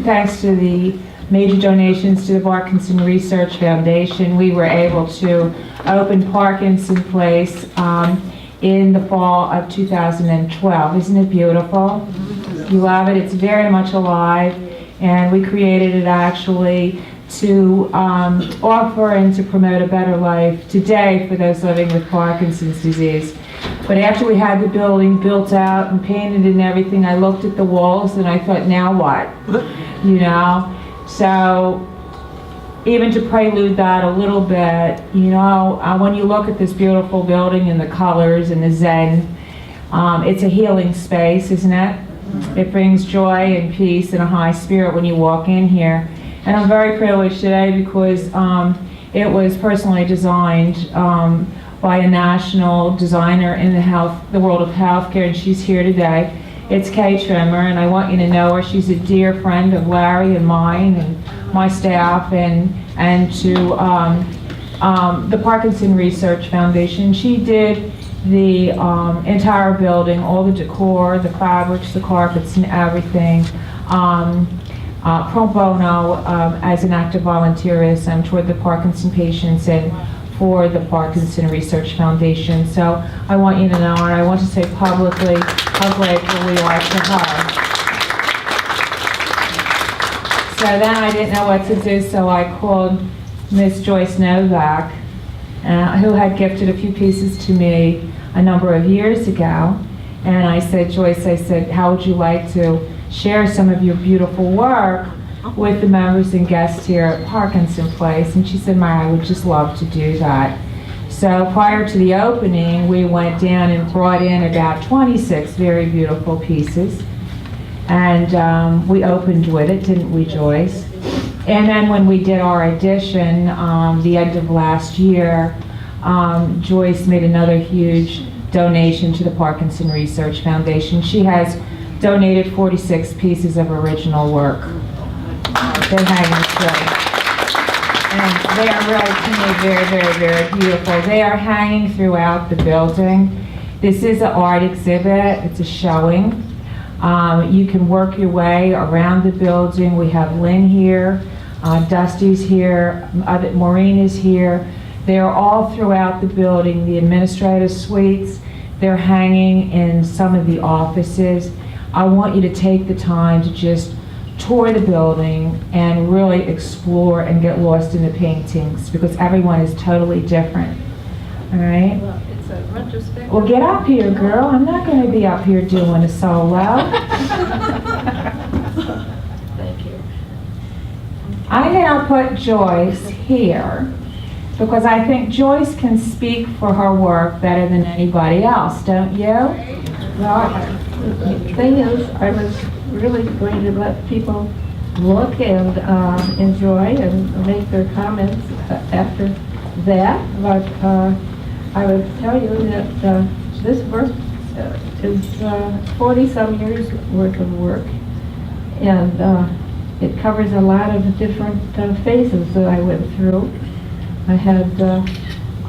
thanks to the major donations to the Parkinson Research Foundation, we were able to open Parkinson Place in the fall of 2012. Isn't it beautiful? You love it. It's very much alive, and we created it actually to offer and to promote a better life today for those living with Parkinson's disease. But after we had the building built out and painted and everything, I looked at the walls and I thought, now what? You know? So even to prelude that a little bit, you know, when you look at this beautiful building and the colors and the zen, it's a healing space, isn't it? It brings joy and peace and a high spirit when you walk in here. And I'm very privileged today because it was personally designed by a national designer in the world of healthcare, and she's here today. It's Kay Trimmer, and I want you to know her. She's a dear friend of Larry and mine and my staff, and to the Parkinson Research Foundation. She did the entire building, all the decor, the fabrics, the carpets, and everything. Pro bono as an active volunteerism toward the Parkinson patients and for the Parkinson Research Foundation. So I want you to know, and I want to say publicly how grateful we are to her. So then I didn't know what to do, so I called Miss Joyce Novak, who had gifted a few pieces to me a number of years ago. And I said, Joyce, I said, how would you like to share some of your beautiful work with the members and guests here at Parkinson Place? And she said, Mary, I would just love to do that. So prior to the opening, we went down and brought in about 26 very beautiful pieces. And we opened with it, didn't we, Joyce? And then when we did our edition, the end of last year, Joyce made another huge donation to the Parkinson Research Foundation. She has donated 46 pieces of original work. They're hanging straight. And they are really, to me, very, very, very beautiful. They are hanging throughout the building. This is an art exhibit. It's a showing. You can work your way around the building. We have Lynn here, Dusty's here, Maureen is here. They are all throughout the building, the administrative suites. They're hanging in some of the offices. I want you to take the time to just tour the building and really explore and get lost in the paintings, because everyone is totally different. All right? Well, it's a retrospective. Well, get up here, girl. I'm not going to be up here doing a solo. Thank you. I'm going to put Joyce here because I think Joyce can speak for her work better than anybody else, don't you? Well, the thing is, I was really going to let people look and enjoy and make their comments after that, but I would tell you that this work is 40-some years worth of work, and it covers a lot of different phases that I went through. I had a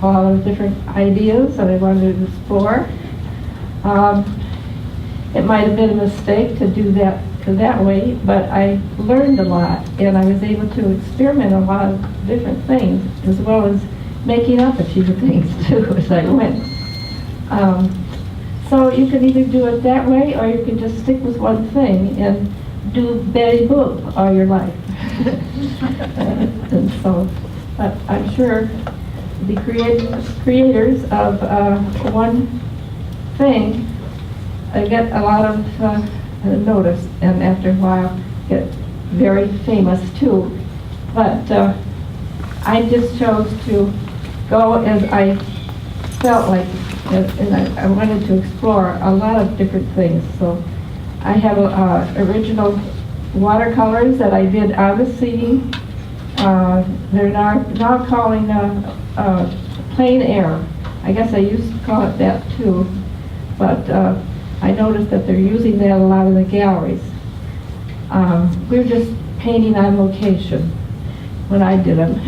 lot of different ideas that I wanted to explore. It might have been a mistake to do that way, but I learned a lot, and I was able to experiment a lot of different things, as well as making up a few things too as I went. So you can either do it that way, or you can just stick with one thing and do Betty Boop all your life. And so, but I'm sure the creators of one thing get a lot of notice, and after a while get very famous too. But I just chose to go as I felt like, and I wanted to explore a lot of different things. So I have original watercolors that I did on the scene. They're now calling plain air. I guess I used to call it that too, but I noticed that they're using that a lot in the galleries. We were just painting on location when I did them.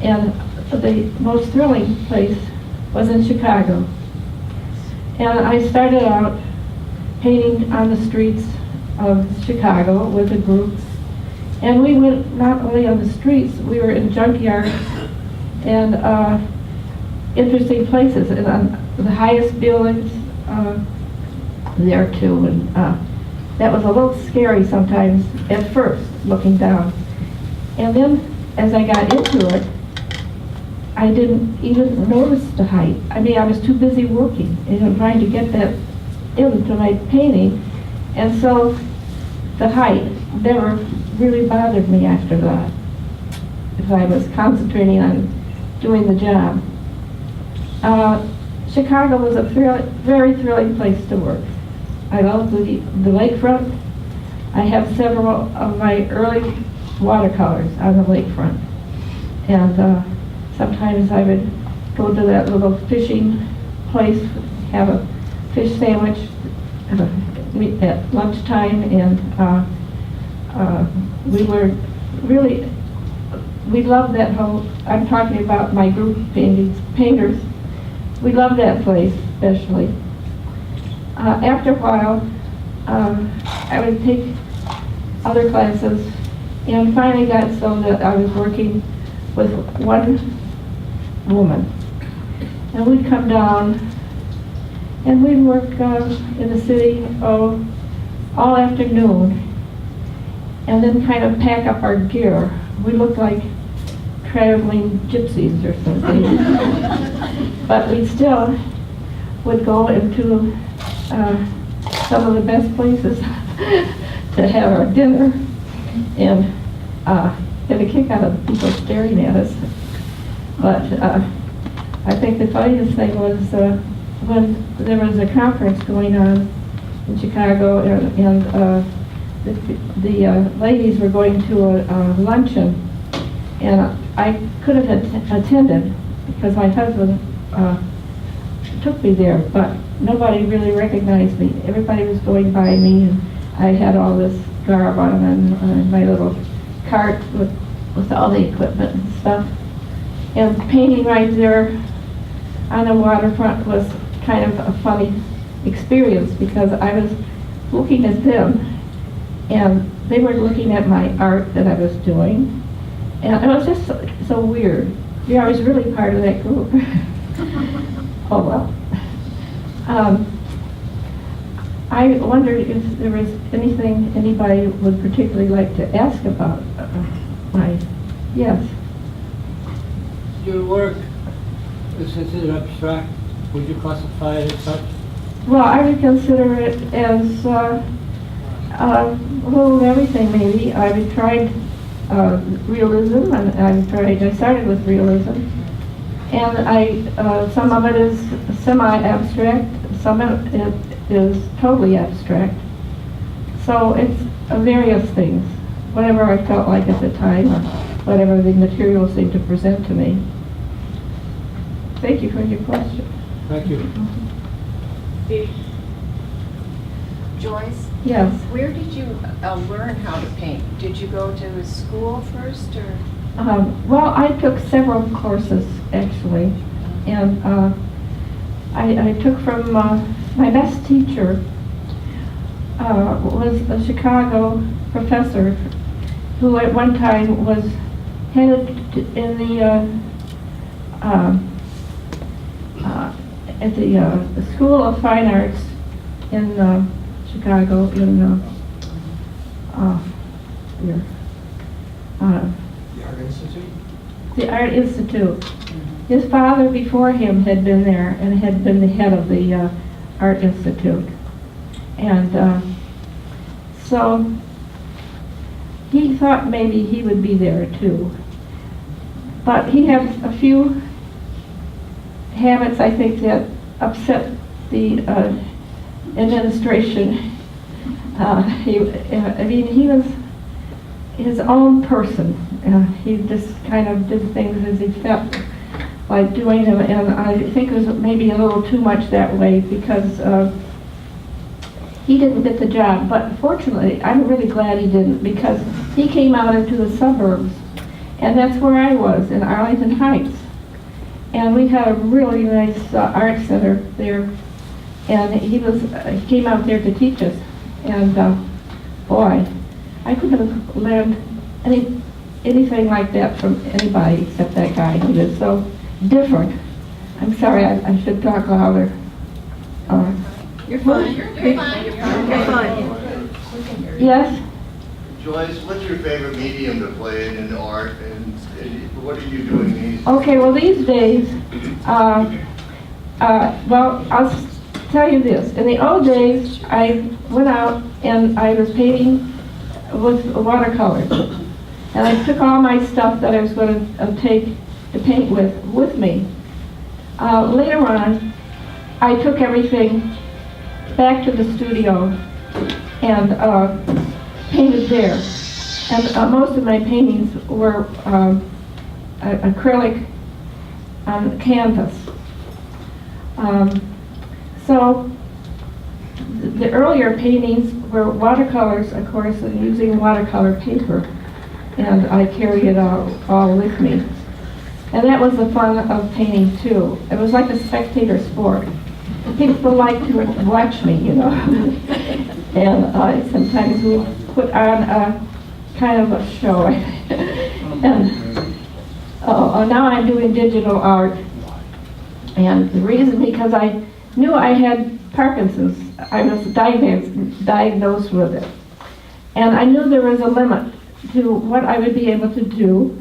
And the most thrilling place was in Chicago. And I started out painting on the streets of Chicago with a group. And we went not only on the streets, we were in junkyards and interesting places, and on the highest buildings there too. And that was a little scary sometimes at first, looking down. And then as I got into it, I didn't even notice the height. I mean, I was too busy working and trying to get that into my painting. And so the height never really bothered me after that, if I was concentrating on doing the job. Chicago was a very thrilling place to work. I loved the lakefront. I have several of my early watercolors on the lakefront. And sometimes I would go to that little fishing place, have a fish sandwich at lunchtime, and we loved that whole, I'm talking about my group of painters. We loved that place especially. After a while, I would take other classes, and finally got so that I was working with one woman. And we'd come down and we'd work in the city all afternoon, and then kind of pack up our gear. We looked like traveling gypsies or something. But we still would go into some of the best places to have our dinner and get a kick out of people staring at us. But I think the funniest thing was when there was a conference going on in Chicago, and the ladies were going to a luncheon, and I could have attended because my husband took me there, but nobody really recognized me. Everybody was going by me, and I had all this garb on and my little cart with all the equipment and stuff. And painting right there on the waterfront was kind of a funny experience because I was looking at them and they were looking at my art that I was doing. And it was just so weird. Yeah, I was really part of that group. Oh well. I wondered if there was anything anybody would particularly like to ask about yes. Your work is considered abstract. Would you classify it as such? Well, I would consider it as a little of everything, maybe. I tried realism, and I started with realism. And some of it is semi-abstract, some of it is totally abstract. So it's various things, whatever I felt like at the time, or whatever the material seemed to present to me. Thank you for your question. Thank you. Joyce, Yes. where did you learn how to paint? Did you go to a school first, or? Well, I took several courses, actually. And I took from my best teacher was a Chicago professor who at one time was headed in at the School of Fine Arts in Chicago, in here. The Art Institute? The Art Institute. His father before him had been there and had been the head of the Art Institute. And so he thought maybe he would be there too. But he had a few habits, I think, that upset the administration. He was his own person. He just kind of did things as he felt like doing them, and I think it was maybe a little too much that way because he didn't get the job. But fortunately, I'm really glad he didn't, because he came out into the suburbs, and that's where I was, in Arlington Heights. And we had a really nice art center there, and he came out there to teach us. And boy, I couldn't have learned anything like that from anybody except that guy. He was so different. I'm sorry, I should talk louder. You're fine. You're fine. You're fine. Yes? Joyce, what's your favorite medium to play in art, and what are you doing these days? Okay, well, these days, well, I'll tell you this. In the old days, I went out and I was painting with watercolors. And I took all my stuff that I was going to take to paint with me. Later on, I took everything back to the studio and painted there. And most of my paintings were acrylic on canvas. So the earlier paintings were watercolors, of course, and using watercolor paper. And I carried it all with me. And that was the fun of painting too. It was like a spectator sport. People liked to watch me, you know. And I sometimes would put on a kind of a show. And now I'm doing digital art. And the reason, because I knew I had Parkinson's. I was diagnosed with it. And I knew there was a limit to what I would be able to do,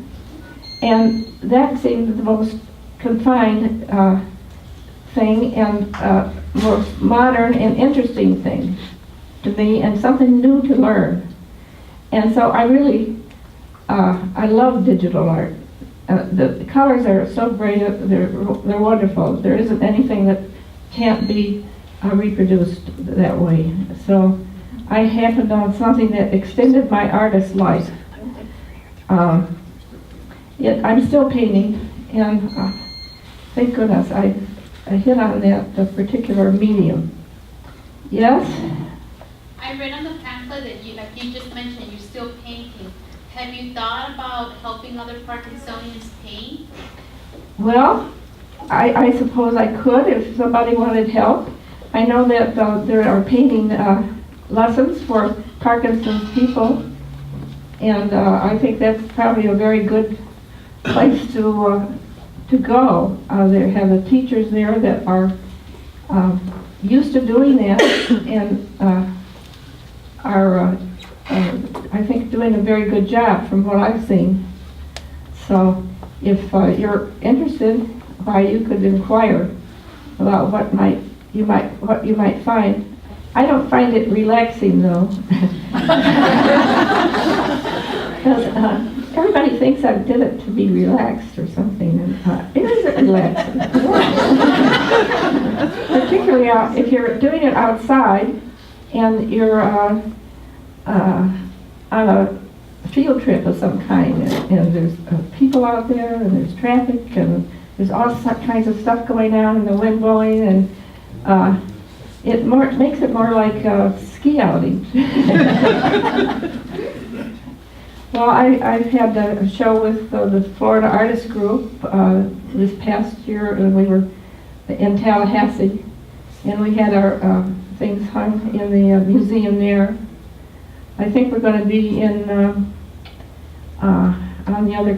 and that seemed the most confined thing and most modern and interesting thing to me, and something new to learn. And so I really, I love digital art. The colors are so great, they're wonderful. There isn't anything that can't be reproduced that way. So I happened on something that extended my artist life. Yet I'm still painting, and thank goodness I hit on that particular medium. Yes? I read on the pamphlet that you, like you just mentioned, you're still painting. Have you thought about helping other Parkinsonians paint? Well, I suppose I could if somebody wanted help. I know that there are painting lessons for Parkinson's people, and I think that's probably a very good place to go. They have the teachers there that are used to doing that and are, I think, doing a very good job from what I've seen. So if you're interested, why, you could inquire about what you might find. I don't find it relaxing though, because everybody thinks I did it to be relaxed or something, and it isn't relaxing. Particularly if you're doing it outside and you're on a field trip of some kind, and there's people out there, and there's traffic, and there's all kinds of stuff going on, and the wind blowing, and it makes it more like ski outing. Well, I've had a show with the Florida Artist Group this past year, and we were in Tallahassee, and we had our things hung in the museum there. I think we're going to be in on the other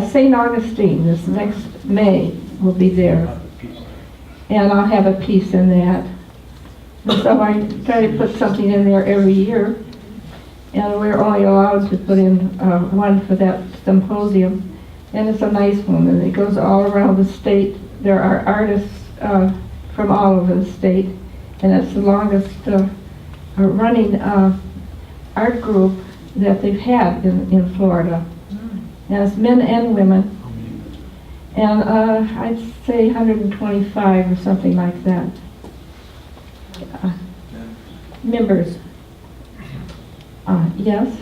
St. Augustine this next May. We'll be there, and I'll have a piece in that. And so I try to put something in there every year, and we're only allowed to put in one for that symposium, and it's a nice one, and it goes all around the state. There are artists from all over the state, and it's the longest running art group that they've had in Florida. And it's men and women, and I'd say 125 or something like that members. Yes?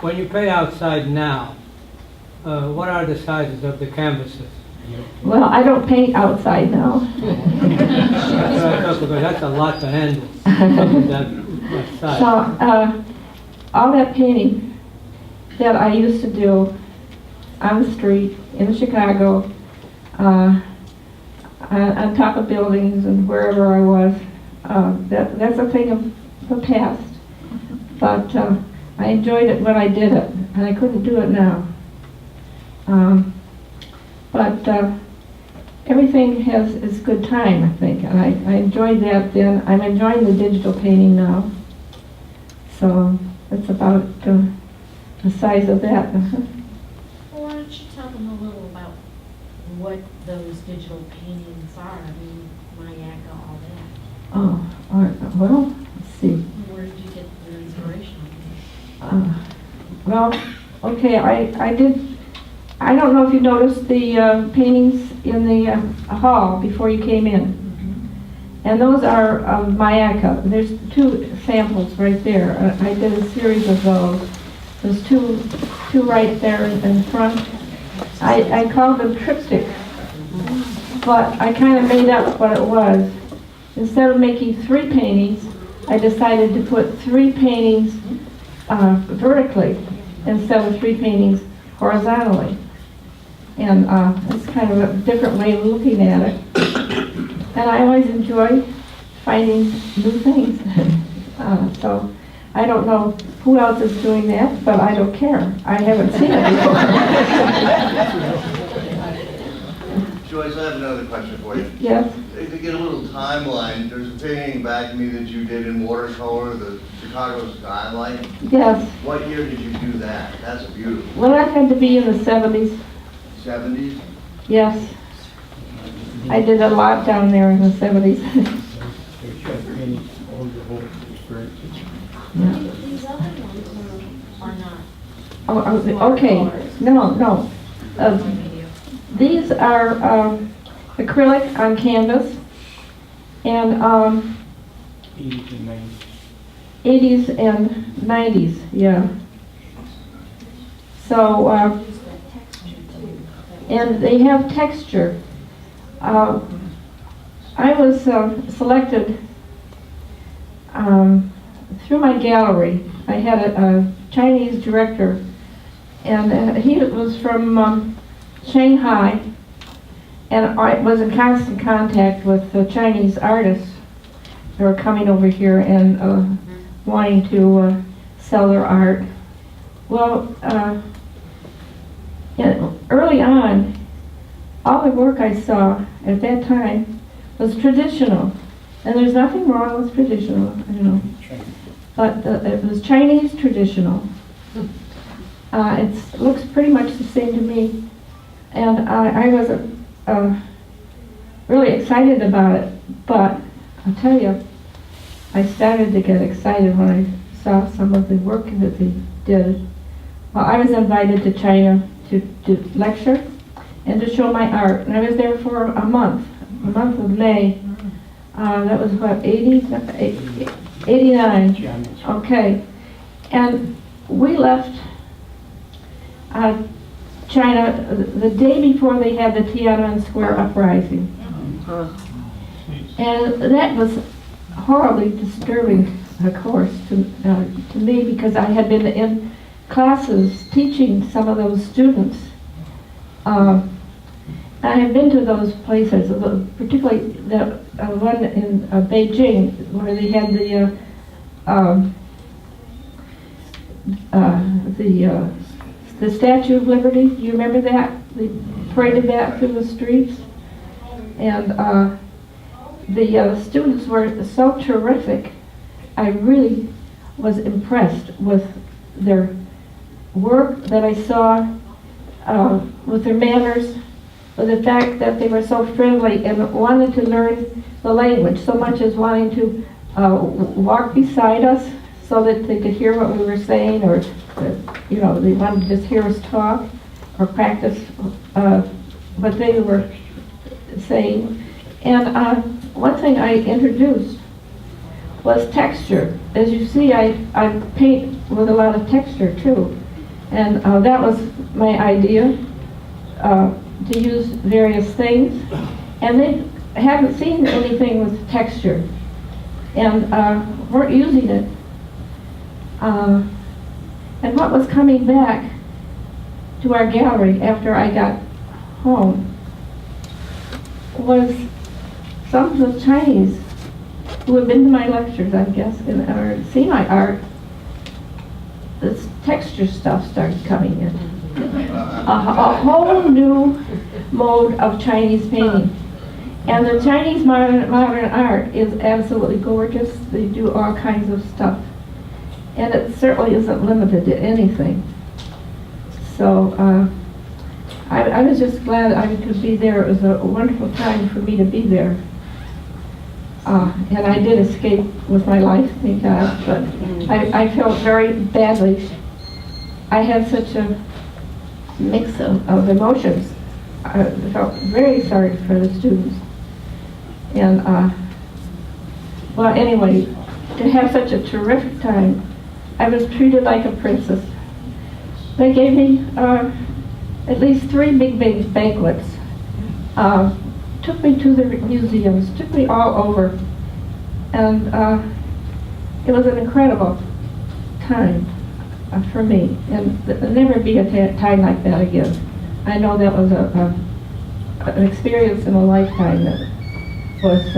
When you paint outside now, what are the sizes of the canvases? Well, I don't paint outside now. That's what I thought, because that's a lot to handle. That size. So, all that painting that I used to do on the street in Chicago, on top of buildings and wherever I was, that's a thing of the past, but I enjoyed it when I did it, and I couldn't do it now. But everything has its good time, I think, and I enjoyed that then. I'm enjoying the digital painting now, so that's about the size of that. Well, why don't you tell them a little about what those digital paintings are? I mean, Mayaka, all that. Oh, all right. Well, let's see. Where did you get your inspiration Well, okay, I did, I don't know if you noticed the paintings in the hall before you came in. And those are of Mayaka. There's 2 samples right there. I did a series of those. There's two right there in front. I called them triptych, but I kind of made up what it was. Instead of making 3 paintings, I decided to put 3 paintings vertically instead of 3 paintings horizontally. And it's kind of a different way of looking at it. And I always enjoy finding new things. So I don't know who else is doing that, but I don't care. I haven't seen it before. Joyce, I have another question for you. Yes? To get a little timeline, there's a painting back to me that you did in watercolor, the Chicago skyline. Yes. What year did you do that? That's beautiful. Well, that had to be in the 70s. 70s? Yes. I did a lot down there in the 70s. Yeah. These other ones are not. Oh, okay. No. These are acrylic on canvas, and 80s and 90s. 80s and 90s, yeah. So, and they have texture. I was selected through my gallery. I had a Chinese director, and he was from Shanghai, and I was in constant contact with the Chinese artists who were coming over here and wanting to sell their art. Well, early on, all the work I saw at that time was traditional, and there's nothing wrong with traditional, you know. But it was Chinese traditional. It looks pretty much the same to me, and I was really excited about it. But I'll tell you, I started to get excited when I saw some of the work that they did. Well, I was invited to China to lecture and to show my art, and I was there for a month of May. That was what, 89. Okay. And we left China the day before they had the Tiananmen Square uprising. And that was horribly disturbing, of course, to me, because I had been in classes teaching some of those students. I have been to those places, particularly the one in Beijing, where they had the Statue of Liberty. Do you remember that? They paraded that through the streets, and the students were so terrific. I really was impressed with their work that I saw, with their manners, with the fact that they were so friendly and wanted to learn the language, so much as wanting to walk beside us so that they could hear what we were saying, or you know, they wanted to just hear us talk or practice what they were saying. And one thing I introduced was texture. As you see, I paint with a lot of texture too, and that was my idea, to use various things, and they haven't seen anything with texture, and weren't using it. And what was coming back to our gallery after I got home was some of the Chinese who have been to my lectures, I guess, or see my art, this texture stuff started coming in. A whole new mode of Chinese painting. And the Chinese modern art is absolutely gorgeous. They do all kinds of stuff. And it certainly isn't limited to anything. So I was just glad I could be there. It was a wonderful time for me to be there. And I did escape with my life, thank God, but I felt very badly. I had such a mix of emotions. I felt very sorry for the students. And, well, anyway, to have such a terrific time, I was treated like a princess. They gave me at least 3 big banquets. Took me to the museums, took me all over. And it was an incredible time for me. And there'll never be a time like that again. I know that was an experience in a lifetime that was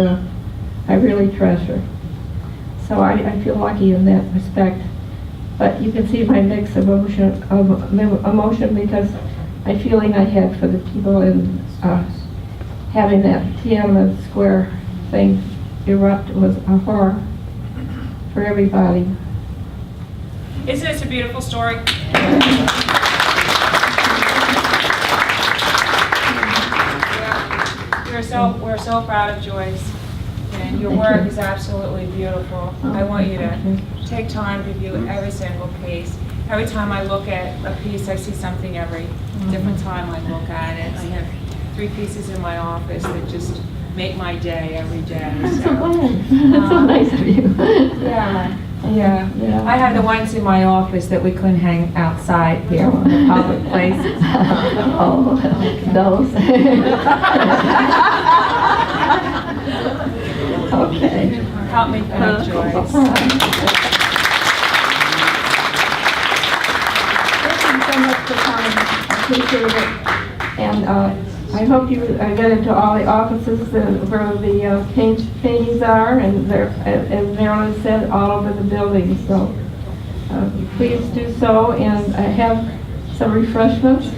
I really treasure. So I feel lucky in that respect. But you can see my mix of emotion because the feeling I had for the people and having that Tiananmen Square thing erupt was a horror for everybody. Isn't this a beautiful story? We're so proud of Joyce, and your work is absolutely beautiful. I want you to take time to view every single piece. Every time I look at a piece, I see something every different time I look at it. I have 3 pieces in my office that just make my day every day. I'm so glad. That's so nice of you. Yeah. I have the ones in my office that we couldn't hang outside here in the public places. Oh, those. Okay. Help me thank Joyce. Thank you so much for coming. I appreciate it. And I hope you get into all the offices where the paintings are, and they're, as Marilyn said, all over the building. So please do so, and I have some refreshments.